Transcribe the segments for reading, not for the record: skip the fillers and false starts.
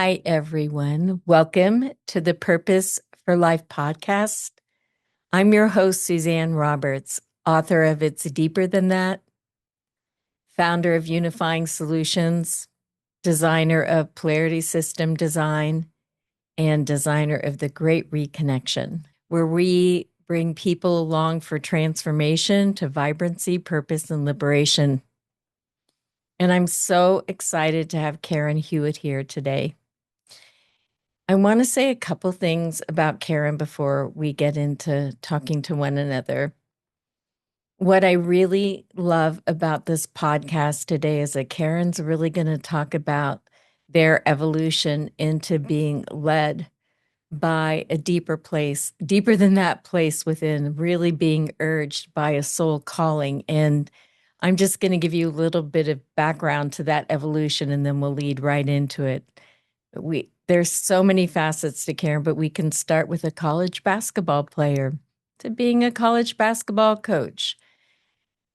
Hi, everyone. Welcome to the Purpose for Life podcast. I'm your host, Suzanne Roberts, author of It's Deeper Than That, founder of Unifying Solutions, designer of Polarity System Design, and designer of The Great Reconnection, where we bring people along for transformation to vibrancy, purpose, and liberation. And I'm so excited to have Karen Hewitt here today. I want to say a couple things about Karen before we get into talking to one another. What I really love about this podcast today is that Karen's really going to talk about their evolution into being led by a deeper place, deeper than that place within, really being urged by a soul calling. And I'm just going to give you a little bit of background to that evolution, and then we'll lead right into it. There's so many facets to Karen, but we can start with a college basketball player to being a college basketball coach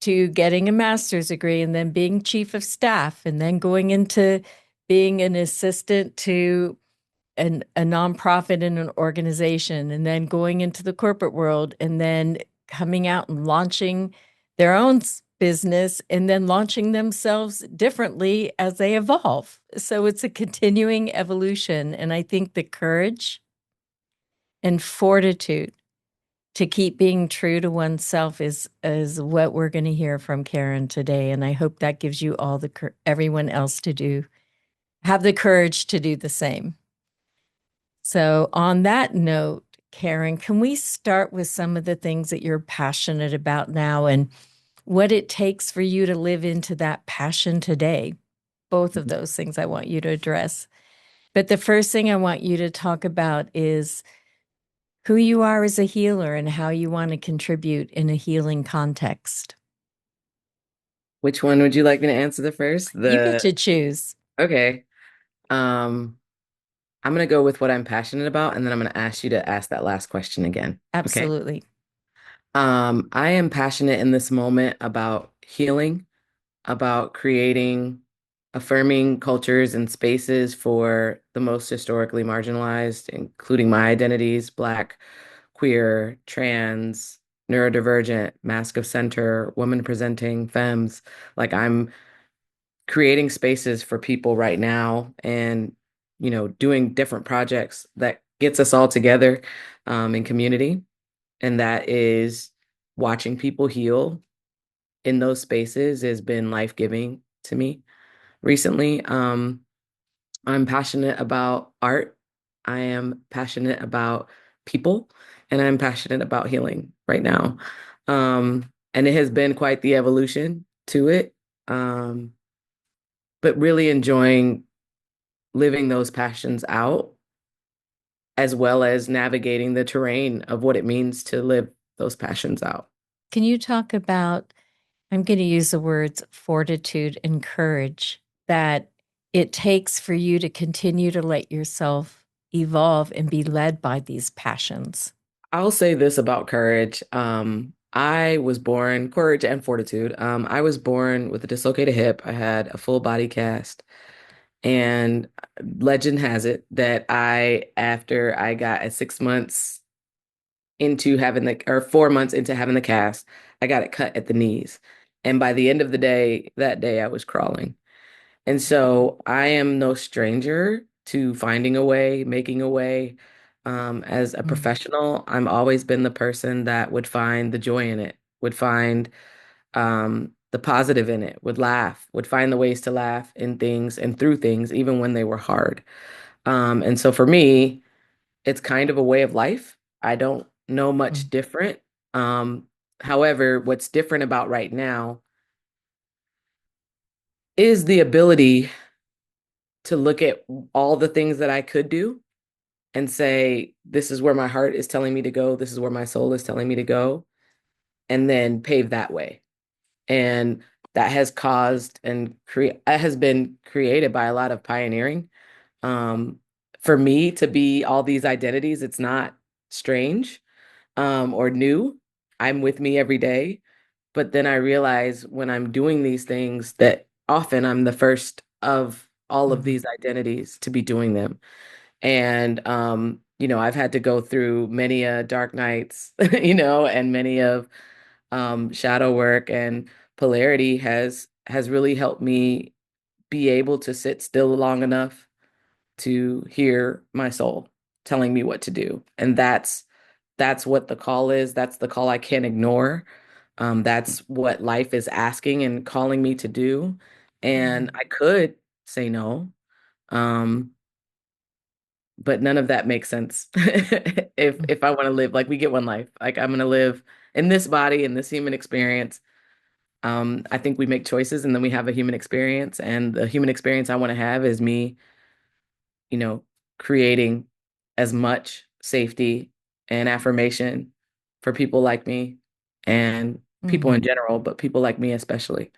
to getting a master's degree and then being chief of staff and then going into being an assistant to a nonprofit in an organization and then going into the corporate world and then coming out and launching their own business and then launching themselves differently as they evolve. So it's a continuing evolution. And I think the courage and fortitude to keep being true to oneself is what we're going to hear from Karen today. And I hope that gives you all everyone else to have the courage to do the same. So, on that note, Karen, can we start with some of the things that you're passionate about now and what it takes for you to live into that passion today? Both of those things I want you to address. But the first thing I want you to talk about is who you are as a healer and how you want to contribute in a healing context. Which one would you like me to answer the first? You get to choose. Okay. Um, I'm gonna go with what I'm passionate about, and then I'm gonna ask you to ask that last question again. Okay. Absolutely. I am passionate in this moment about healing, about creating affirming cultures and spaces for the most historically marginalized, including my identities, Black, queer, trans, neurodivergent, mask of center, woman presenting, femmes. Like I'm creating spaces for people right now and doing different projects that gets us all together in community, and that is watching people heal in those spaces has been life-giving to me recently. I'm passionate about art. I am passionate about people, and I'm passionate about healing right now. And it has been quite the evolution to it. But really enjoying living those passions out, as well as navigating the terrain of what it means to live those passions out. Can you talk about, I'm going to use the words fortitude and courage that it takes for you to continue to let yourself evolve and be led by these passions? I'll say this about courage. I was born, courage and fortitude. I was born with a dislocated hip. I had a full body cast. And legend has it that after I got at 6 months into having or 4 months into having the cast, I got it cut at the knees. And by the end of the day, that day I was crawling. And so I am no stranger to finding a way, making a way. As a Mm. professional, I'm always been the person that would find the joy in it, would find the positive in it, would laugh, would find the ways to laugh in things and through things, even when they were hard. And so for me, it's kind of a way of life. I don't know much Mm. different. Um, However, what's different about right now is the ability to look at all the things that I could do and say, this is where my heart is telling me to go. This is where my soul is telling me to go, and then pave that way. And that has caused and create that has been created by a lot of pioneering. Um, for me to be all these identities, it's not strange or new. I'm with me every day. But then I realize when I'm doing these things that often I'm the first of all of Mhm. these identities to be doing them. And I've had to go through many dark nights, and many of shadow work, and polarity has really helped me be able to sit still long enough to hear my soul telling me what to do. And that's what the call is. That's the call I can't ignore. That's what life is asking and calling me to do. And Mhm. I could say no. Um, but none of that makes sense if I want to live like we get one life. Like I'm gonna live in this body, in this human experience. I think we make choices and then we have a human experience. And the human experience I want to have is me, you know, creating as much safety and affirmation for people like me and people in Mhm. general, but people like me especially.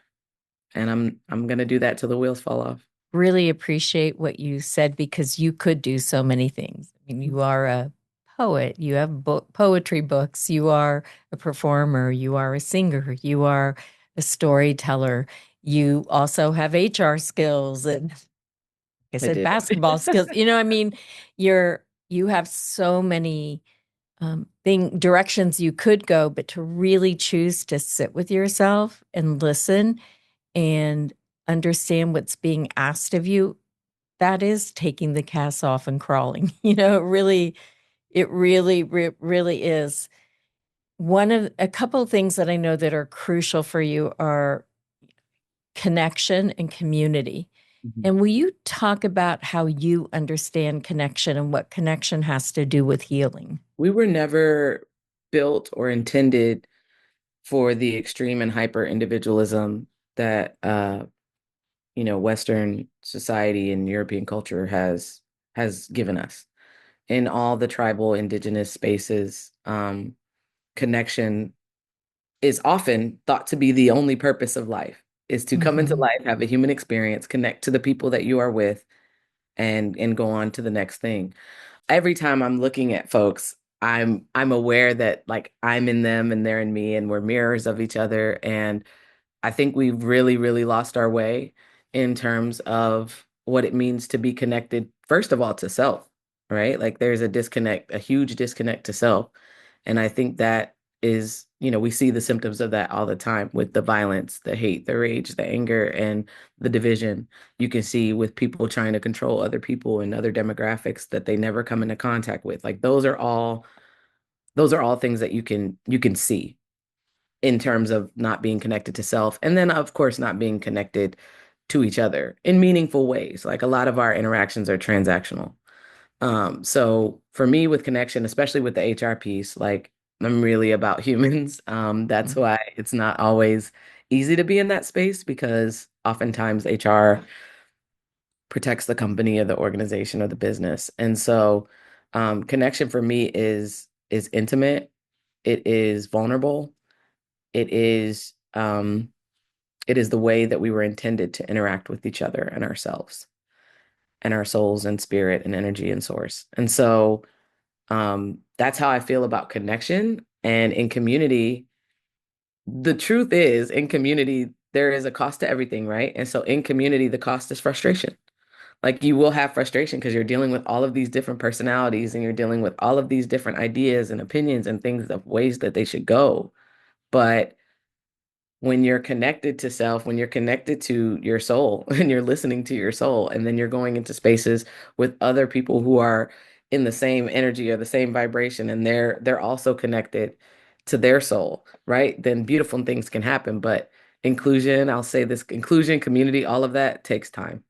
And I'm gonna do that till the wheels fall off. Really appreciate what you said because you could do so many things. I mean, you are a poet, you have poetry books, you are a performer, you are a singer, you are a storyteller. You also have HR skills and, like I I said, did. basketball skills. I mean, you have so many directions you could go, but to really choose to sit with yourself and listen and understand what's being asked of you, that is taking the cast off and crawling. It really is. A couple of things that I know that are crucial for you are connection and community. Mhm. And will you talk about how you understand connection and what connection has to do with healing? We were never built or intended for the extreme and hyper individualism that Western society and European culture has given us. In all the tribal indigenous spaces, connection is often thought to be the only purpose of life, is to come into Hmm. life, have a human experience, connect to the people that you are with, and go on to the next thing. Every time I'm looking at folks, I'm aware that like I'm in them and they're in me and we're mirrors of each other. And I think we've really, really lost our way in terms of what it means to be connected, first of all, to self, right? Like there's a disconnect, a huge disconnect to self. And I think that is, we see the symptoms of that all the time with the violence, the hate, the rage, the anger, and the division. You can see with people trying to control other people and other demographics that they never come into contact with. Like those are all things that you can see in terms of not being connected to self. And then, of course, not being connected to each other in meaningful ways. Like a lot of our interactions are transactional. So for me with connection, especially with the HR piece, like I'm really about humans. That's why it's not always easy to be in that space because oftentimes HR protects the company or the organization or the business. And so connection for me is intimate, it is vulnerable, it is it is the way that we were intended to interact with each other and ourselves and our souls and spirit and energy and source. And so that's how I feel about connection. And in community, the truth is, in community, there is a cost to everything, right? And so in community, the cost is frustration. Like you will have frustration because you're dealing with all of these different personalities and you're dealing with all of these different ideas and opinions and things of ways that they should go. But when you're connected to self, when you're connected to your soul and you're listening to your soul, and then you're going into spaces with other people who are in the same energy or the same vibration, and they're also connected to their soul, right? Then beautiful things can happen. But inclusion, I'll say this, inclusion, community, all of that takes time.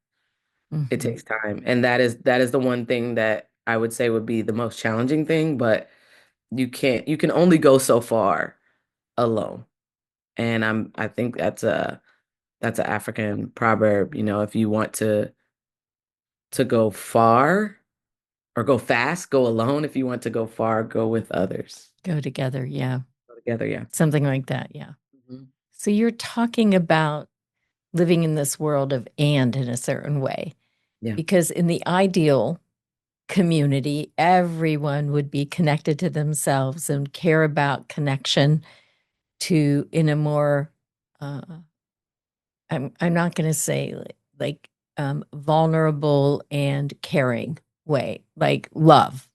It Hmm. takes time. And that is the one thing that I would say would be the most challenging thing, but you can only go so far alone. And I think that's an African proverb, if you want to go far or go fast, go alone. If you want to go far, go with others. Go together. Yeah. Go together, yeah. Something like that. Yeah. Mhm. So you're talking about living in this world of and in a certain way, Yeah. because in the ideal community, everyone would be connected to themselves and care about connection to in a more, uh, I'm not going to say like vulnerable and caring way, like love.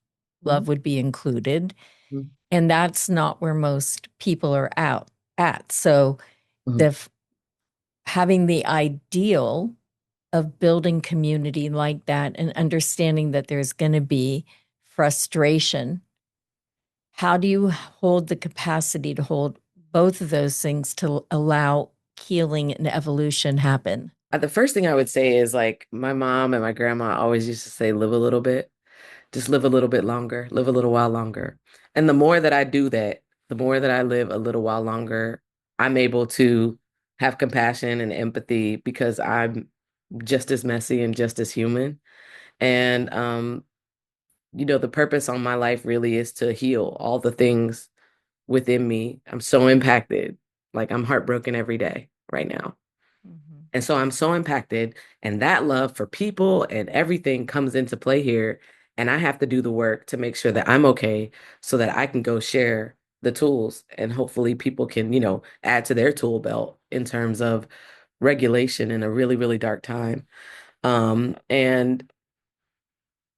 Mhm. Love would be included. Mhm. And that's not where most people are out at. So Mhm. the having the ideal of building community like that and understanding that there's going to be frustration, how do you hold the capacity to hold both of those things to allow healing and evolution happen? The first thing I would say is like my mom and my grandma always used to say, live a little bit, just live a little bit longer, live a little while longer. And the more that I do that, the more that I live a little while longer, I'm able to have compassion and empathy because I'm just as messy and just as human. And the purpose on my life really is to heal all the things within me. I'm so impacted. Like I'm heartbroken every day right now. Mhm. And so I'm so impacted, and that love for people and everything comes into play here. And I have to do the work to make sure that I'm okay so that I can go share the tools and hopefully people can, add to their tool belt in terms of regulation in a really, really dark time. And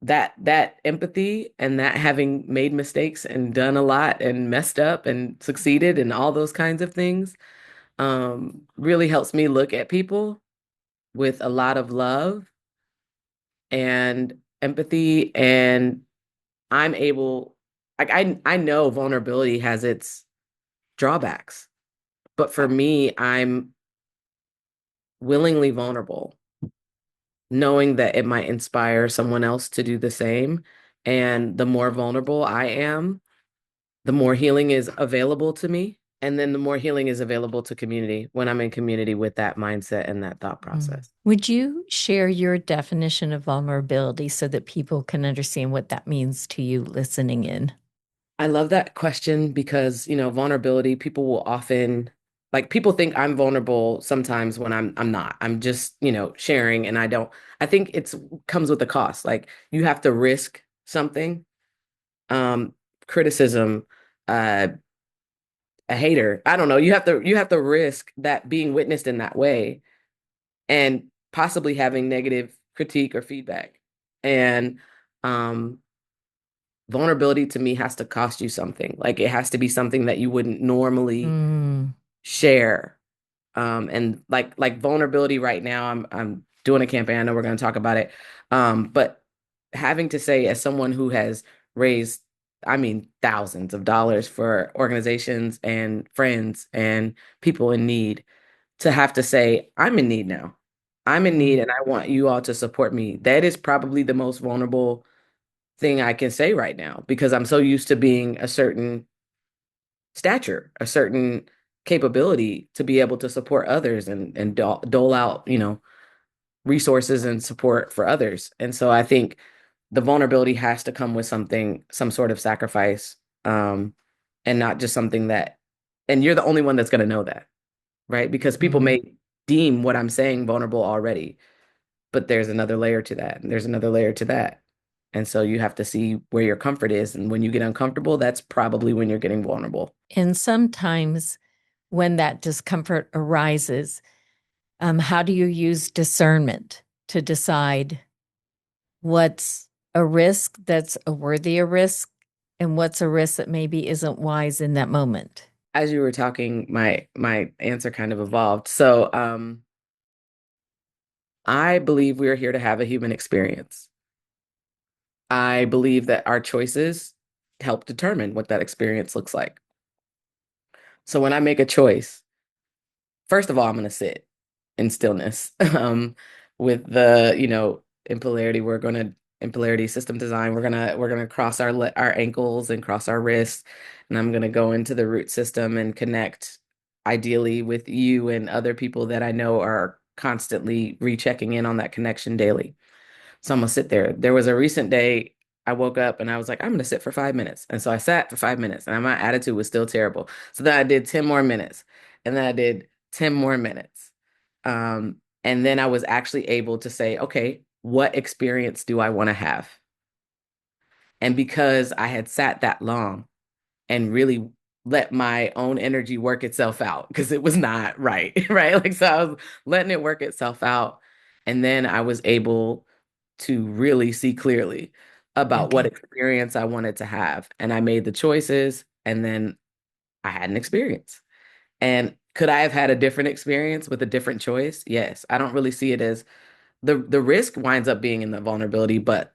that empathy and that having made mistakes and done a lot and messed up and succeeded and all those kinds of things really helps me look at people with a lot of love and empathy. And I'm able, like, I know vulnerability has its drawbacks, but for me, I'm willingly vulnerable, knowing that it might inspire someone else to do the same. And the more vulnerable I am, the more healing is available to me. And then the more healing is available to community when I'm in community with that mindset and that thought Mm. process. Would you share your definition of vulnerability so that people can understand what that means to you listening in? I love that question because, vulnerability, people will often like people think I'm vulnerable sometimes when I'm not. I'm just, sharing and I think it's comes with a cost. Like you have to risk something, um, criticism, uh, a hater. I don't know. You have to risk that being witnessed in that way and possibly having negative critique or feedback. And um vulnerability to me has to cost you something. Like it has to be something that you wouldn't normally Mm. share. And like vulnerability right now, I'm doing a campaign. I know we're going to talk about it. But having to say as someone who has raised, I mean, thousands of dollars for organizations and friends and people in need, to have to say, I'm in need now. I'm in need Mm. and I want you all to support me. That is probably the most vulnerable thing I can say right now because I'm so used to being a certain stature, a certain capability to be able to support others and dole out, resources and support for others. And so I think the vulnerability has to come with something, some sort of sacrifice, and not just something that, and you're the only one that's going to know that, right? Because people Mm. may deem what I'm saying vulnerable already, but there's another layer to that, and there's another layer to that. And so you have to see where your comfort is. And when you get uncomfortable, that's probably when you're getting vulnerable. And sometimes when that discomfort arises, how do you use discernment to decide what's a risk that's a worthy risk and what's a risk that maybe isn't wise in that moment? As you were talking, my answer kind of evolved. So I believe we are here to have a human experience. I believe that our choices help determine what that experience looks like. So when I make a choice, first of all, I'm going to sit in stillness. With the, in polarity, in polarity system design, we're gonna cross our ankles and cross our wrists, and I'm gonna go into the root system and connect, ideally with you and other people that I know are constantly rechecking in on that connection daily. So I'm gonna sit there. There was a recent day I woke up and I was like, I'm gonna sit for 5 minutes. And so I sat for 5 minutes and my attitude was still terrible. So then I did 10 more minutes and then I did 10 more minutes. And then I was actually able to say, okay, what experience do I want to have? And because I had sat that long and really let my own energy work itself out, because it was not right, right? Like, so I was letting it work itself out. And then I was able to really see clearly about what Okay. experience I wanted to have. And I made the choices, and then I had an experience. And could I have had a different experience with a different choice? Yes. I don't really see it as the risk winds up being in the vulnerability, but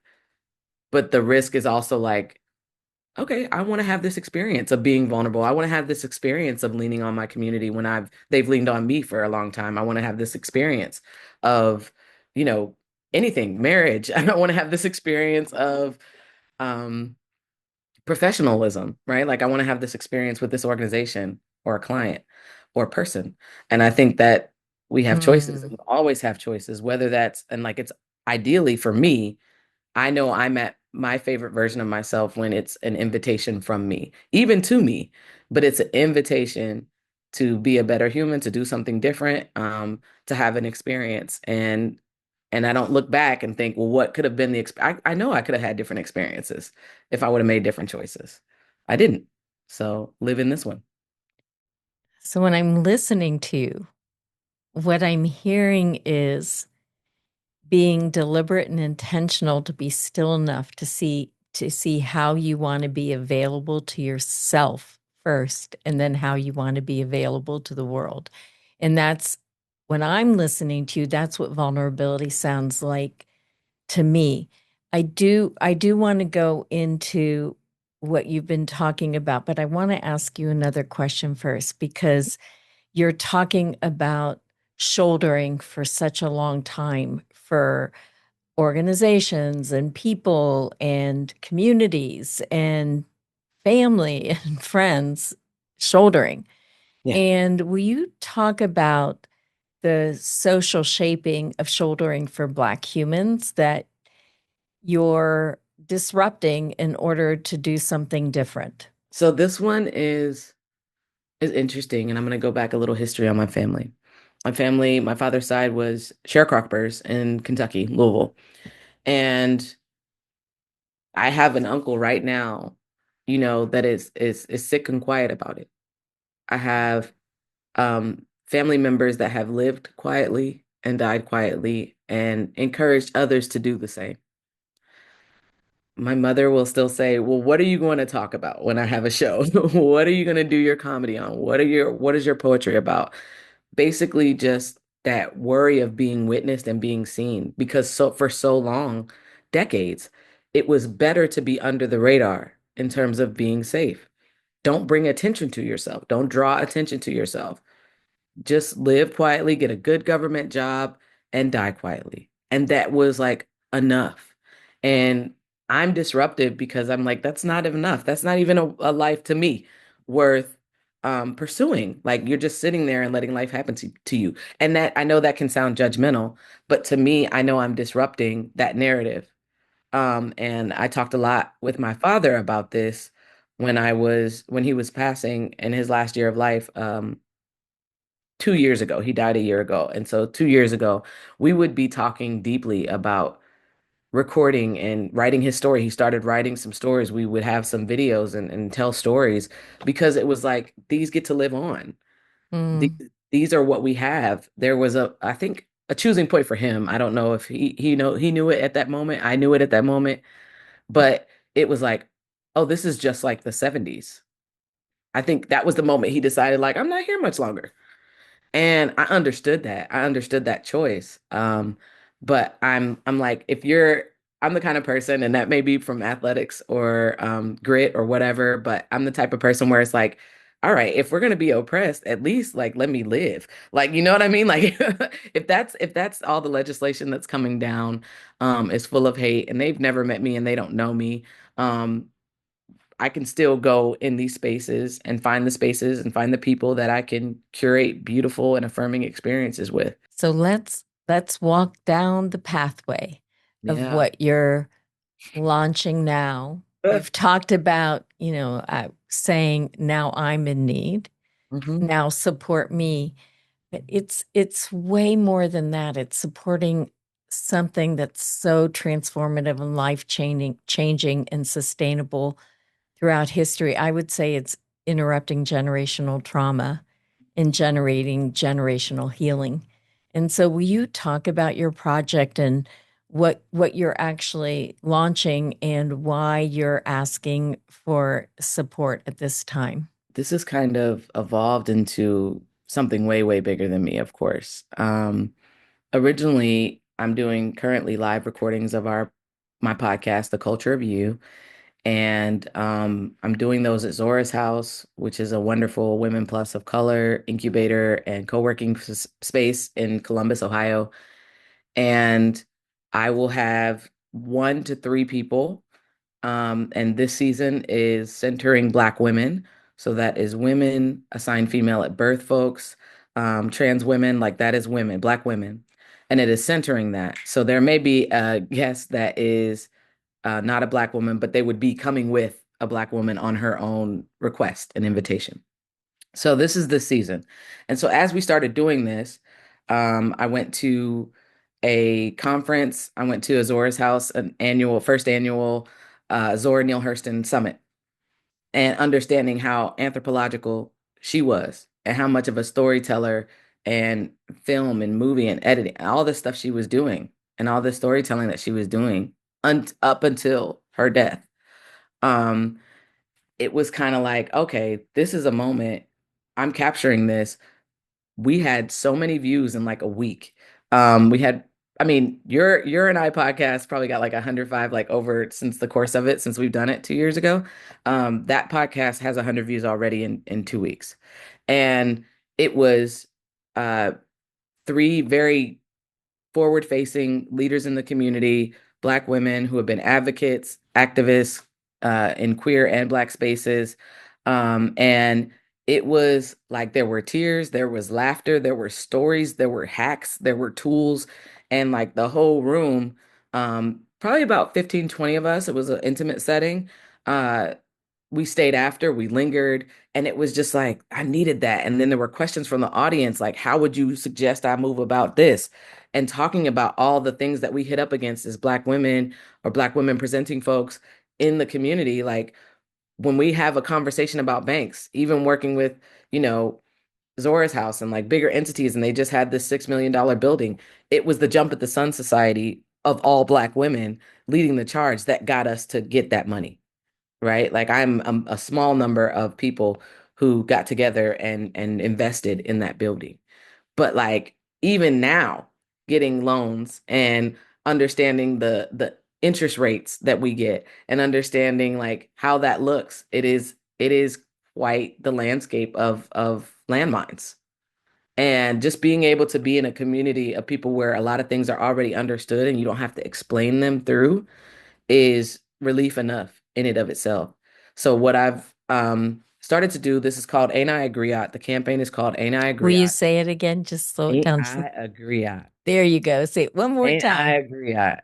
the risk is also like, okay, I want to have this experience of being vulnerable. I want to have this experience of leaning on my community when they've leaned on me for a long time. I want to have this experience of, you know, anything, marriage. I don't want to have this experience of um professionalism, right? Like I want to have this experience with this organization or a client or a person. And I think that we have choices and Mm. we always have choices, whether that's, and like it's ideally for me, I know I'm at my favorite version of myself when it's an invitation from me, even to me, but it's an invitation to be a better human, to do something different, to have an experience. And I don't look back and think, well, what could have been I know I could have had different experiences if I would have made different choices. I didn't. So live in this one. So when I'm listening to you, what I'm hearing is being deliberate and intentional to be still enough to see how you want to be available to yourself first and then how you want to be available to the world. And that's when I'm listening to you, that's what vulnerability sounds like to me. I do want to go into what you've been talking about, but I want to ask you another question first because you're talking about shouldering for such a long time for organizations and people and communities and family and friends shouldering. Yeah. And will you talk about the social shaping of shouldering for Black humans that you're disrupting in order to do something different? So this one is interesting, and I'm gonna go back a little history on my family. My family, my father's side was sharecroppers in Kentucky, Louisville. And I have an uncle right now, that is sick and quiet about it. I have family members that have lived quietly and died quietly and encouraged others to do the same. My mother will still say, "Well, what are you going to talk about when I have a show? What are you going to do your comedy on? What is your poetry about?" Basically just that worry of being witnessed and being seen because for so long, decades, it was better to be under the radar in terms of being safe. Don't bring attention to yourself. Don't draw attention to yourself. Just live quietly, get a good government job, and die quietly. And that was like enough. And I'm disruptive because I'm like, that's not enough. That's not even a life to me worth pursuing. Like you're just sitting there and letting life happen to you. And that I know that can sound judgmental, but to me, I know I'm disrupting that narrative. And I talked a lot with my father about this when he was passing in his last year of life. 2 years ago. He died a year ago. And so 2 years ago, we would be talking deeply about recording and writing his story. He started writing some stories. We would have some videos and tell stories because it was like, these get to live on. These, Mm. these are what we have. There was I think, a choosing point for him. I don't know if he knew it at that moment. I knew it at that moment, but it was like, oh, this is just like the 70s. I think that was the moment he decided, like, I'm not here much longer. And I understood that. I understood that choice. But I'm like, I'm the kind of person, and that may be from athletics or grit or whatever, but I'm the type of person where it's like, all right, if we're gonna be oppressed, at least like let me live. Like, you know what I mean? Like if that's all the legislation that's coming down is full of hate and they've never met me and they don't know me. Um, I can still go in these spaces and find the spaces and find the people that I can curate beautiful and affirming experiences with. So let's walk down the pathway of Yeah. what you're launching now. You've talked about, saying now I'm in need, hmm now support me. But it's way more than that. It's supporting something that's so transformative and life changing and sustainable throughout history. I would say it's interrupting generational trauma and generating generational healing. And so will you talk about your project and what you're actually launching and why you're asking for support at this time? This has kind of evolved into something way, way bigger than me, of course. Originally, I'm doing currently live recordings of our my podcast, The Culture of You, and I'm doing those at Zora's House, which is a wonderful women plus of color incubator and co-working space in Columbus, Ohio. And I will have 1 to 3 people. And this season is centering Black women. So that is women assigned female at birth, folks, trans women, like that is women, Black women. And it is centering that. So there may be a guest that is not a Black woman, but they would be coming with a Black woman on her own request and invitation. So this is the season. And so as we started doing this, I went to a conference. I went to Azora's House, an first annual Zora Neale Hurston Summit, and understanding how anthropological she was and how much of a storyteller and film and movie and editing, all the stuff she was doing and all the storytelling that she was doing up until her death. Um, it was kind of like, okay, this is a moment. I'm capturing this. We had so many views in like a week. We had, I mean, your and I podcast probably got like 105 like over since the course of it, since we've done it 2 years ago. That podcast has 100 views already in 2 weeks. And it was uh three very forward facing leaders in the community, Black women who have been advocates, activists in queer and Black spaces. And it was like there were tears, there was laughter, there were stories, there were hacks, there were tools, and like the whole room, probably about 15, 20 of us, it was an intimate setting. Uh, we stayed after, we lingered, and it was just like, I needed that. And then there were questions from the audience, like, how would you suggest I move about this? And talking about all the things that we hit up against as Black women or Black women presenting folks in the community. Like when we have a conversation about banks, even working with, you know, Zora's House and like bigger entities, and they just had this $6 million building. It was the Jump at the Sun Society of all Black women leading the charge that got us to get that money, right? Like I'm a small number of people who got together and invested in that building. But like even now, getting loans and understanding the interest rates that we get and understanding like how that looks, it is quite the landscape of landmines. And just being able to be in a community of people where a lot of things are already understood and you don't have to explain them through is relief enough in and of itself. So what I've started to do, this is called Ain't I a Griot. The campaign is called Ain't I a Will you Griot. say it again? Just slow it Ain't down. I a Griot? There you go. Say it one more Ain't I time. a Griot?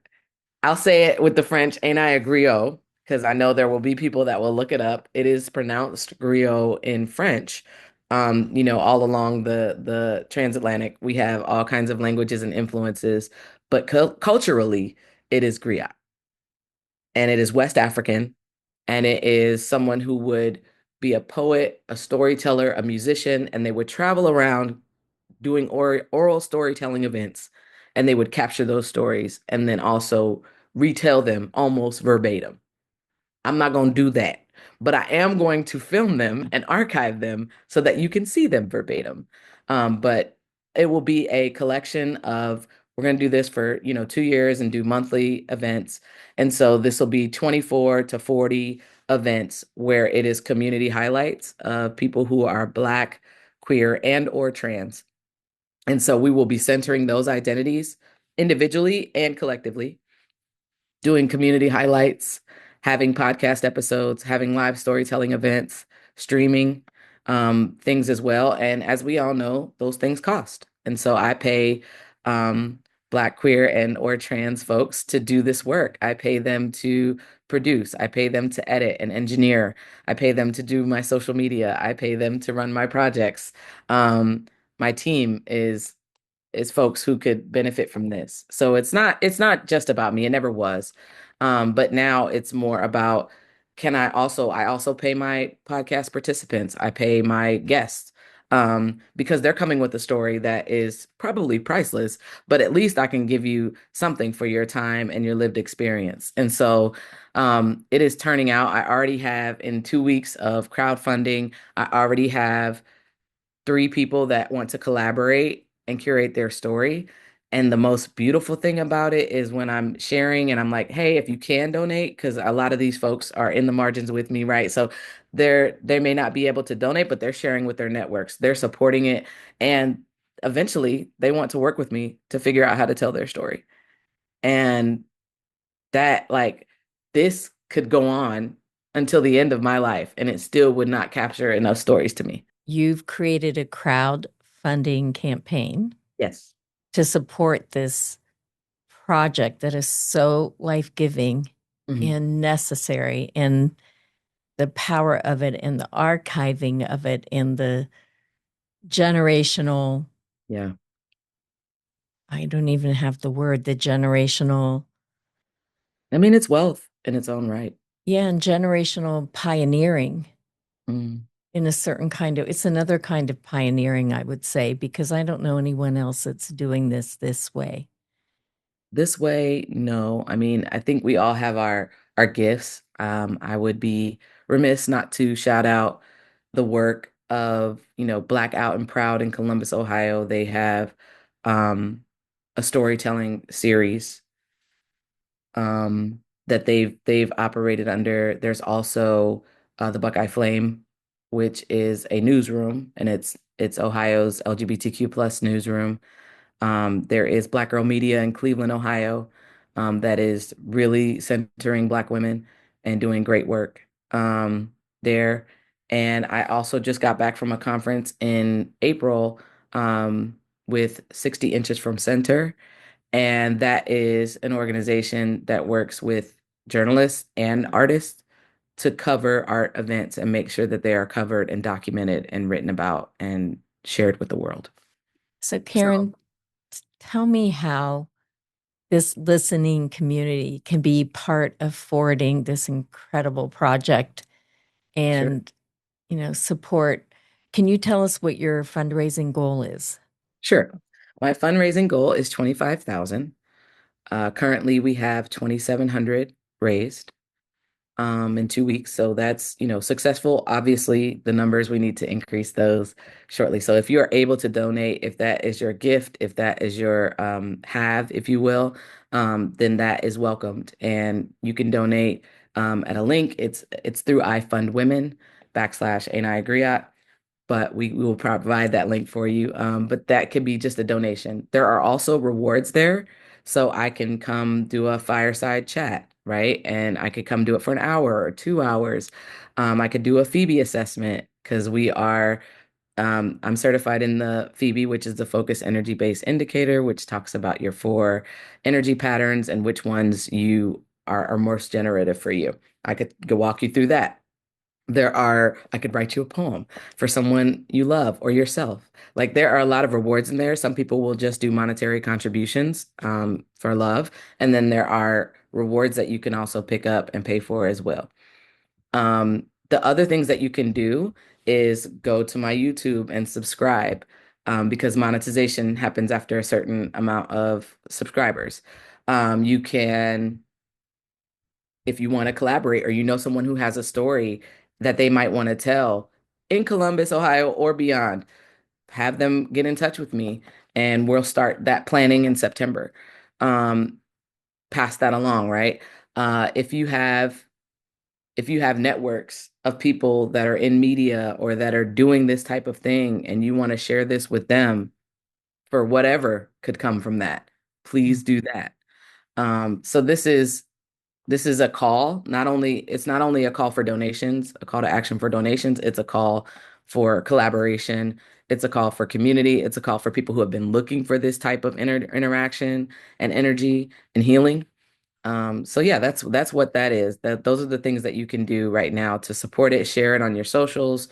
I'll say it with the French, Ain't I a Griot? Because I know there will be people that will look it up. It is pronounced griot in French. All along the transatlantic, we have all kinds of languages and influences, but culturally, it is griot, and it is West African, and it is someone who would be a poet, a storyteller, a musician, and they would travel around doing oral storytelling events, and they would capture those stories and then also retell them almost verbatim. I'm not going to do that, but I am going to film them and archive them so that you can see them verbatim. But it will be a collection of, we're going to do this for, 2 years and do monthly events. And so this will be 24 to 40 events where it is community highlights of people who are Black, queer, and or trans. And so we will be centering those identities individually and collectively, doing community highlights, having podcast episodes, having live storytelling events, streaming things as well. And as we all know, those things cost. And so I pay um, Black, queer, and or trans folks to do this work. I pay them to produce. I pay them to edit and engineer. I pay them to do my social media. I pay them to run my projects. My team is folks who could benefit from this. So it's not just about me. It never was. But now it's more about, I also pay my podcast participants. I pay my guests. because they're coming with a story that is probably priceless, but at least I can give you something for your time and your lived experience. And so it is turning out. I already have in 2 weeks of crowdfunding, I already have 3 people that want to collaborate and curate their story. And the most beautiful thing about it is when I'm sharing and I'm like, hey, if you can donate, because a lot of these folks are in the margins with me, right? So they may not be able to donate, but they're sharing with their networks. They're supporting it. And eventually they want to work with me to figure out how to tell their story. And that like this could go on until the end of my life and it still would not capture enough stories to me. You've created a crowdfunding campaign Yes. to support this project that is so life-giving Mhm. and necessary, and the power of it and the archiving of it and the generational, Yeah. I don't even have the word, the generational, I mean, it's wealth in its own right. yeah, and generational pioneering Mm. in a certain kind of, it's another kind of pioneering, I would say, because I don't know anyone else that's doing this way. This way, no. I mean, I think we all have our gifts. I would be remiss not to shout out the work of, Black Out and Proud in Columbus, Ohio. They have a storytelling series that they've operated under. There's also the Buckeye Flame, which is a newsroom, and it's Ohio's LGBTQ plus newsroom. There is Black Girl Media in Cleveland, Ohio, that is really centering Black women and doing great work there. And I also just got back from a conference in April with 60 Inches from Center. And that is an organization that works with journalists and artists to cover art events and make sure that they are covered and documented and written about and shared with the world. So, So, Karen, tell me how this listening community can be part of forwarding this incredible project sure. and, support. Can you tell us what your fundraising goal is? Sure. My fundraising goal is 25,000. Currently we have 2,700 raised in 2 weeks. So that's, successful. Obviously, the numbers we need to increase those shortly. So if you are able to donate, if that is your gift, if that is your have, if you will, then that is welcomed. And you can donate at a link. It's through I Fund Women / I A Griot, but we will provide that link for you. But that could be just a donation. There are also rewards there. So I can come do a fireside chat, right? And I could come do it for an hour or 2 hours. I could do a Phoebe assessment because I'm certified in the Phoebe, which is the focus energy based indicator, which talks about your 4 energy patterns and which ones you are most generative for you. I could go walk you through that. I could write you a poem for someone you love or yourself. Like there are a lot of rewards in there. Some people will just do monetary contributions for love. And then there are rewards that you can also pick up and pay for as well. The other things that you can do is go to my YouTube and subscribe because monetization happens after a certain amount of subscribers. You can if you want to collaborate or you know someone who has a story that they might want to tell in Columbus, Ohio, or beyond, have them get in touch with me and we'll start that planning in September. Um, Pass that along, right? If you have networks of people that are in media or that are doing this type of thing and you want to share this with them for whatever could come from that, please do that. So this is a call. It's not only a call for donations, a call to action for donations, it's a call for collaboration. It's a call for community. It's a call for people who have been looking for this type of interaction and energy and healing. So yeah, that's what that is. Those are the things that you can do right now to support it. Share it on your socials.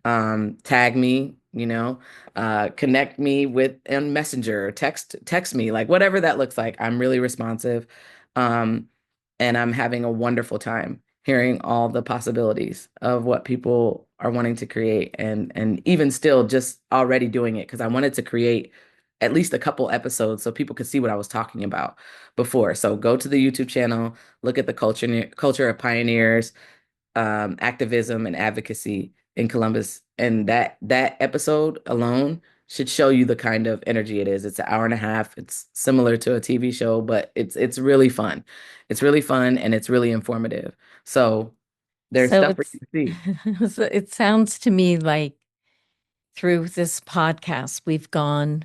Tag me, connect me with on Messenger, text me, like whatever that looks like. I'm really responsive. Um, and I'm having a wonderful time hearing all the possibilities of what people are wanting to create and even still just already doing it because I wanted to create at least a couple episodes so people could see what I was talking about before. So go to the YouTube channel, look at the culture of pioneers, activism and advocacy in Columbus. And that episode alone should show you the kind of energy it is. It's an hour and a half. It's similar to a TV show, but it's really fun. It's really fun and it's really informative. So there's So stuff for it's you to see. so it sounds to me like through this podcast, we've gone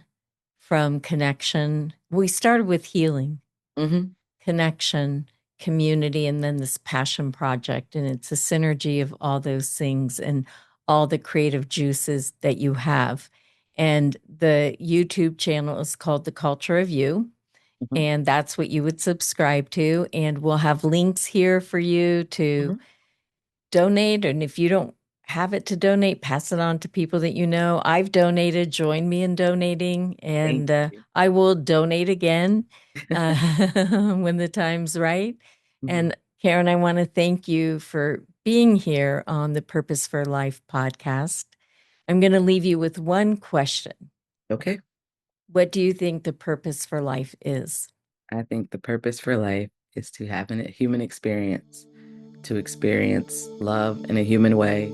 from connection. We started with healing, Hmm. connection, community, and then this passion project. And it's a synergy of all those things and all the creative juices that you have. And the YouTube channel is called The Culture of You. Hmm. And that's what you would subscribe to. And we'll have links here for you to Hmm. donate. And if you don't have it to donate, pass it on to people that you know. I've donated, join me in donating, Thank and you. I will donate again uh, when the time's right. Mhm. And Karen, I want to thank you for being here on the Purpose for Life podcast. I'm going to leave you with one question. Okay. What do you think the purpose for life is? I think the purpose for life is to have a human experience, to experience love in a human way,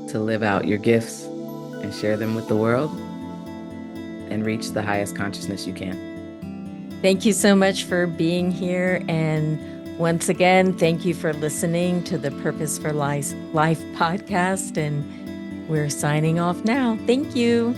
to live out your gifts and share them with the world and reach the highest consciousness you can. Thank you so much for being here. And once again, thank you for listening to the Purpose for Life podcast. And we're signing off now. Thank you.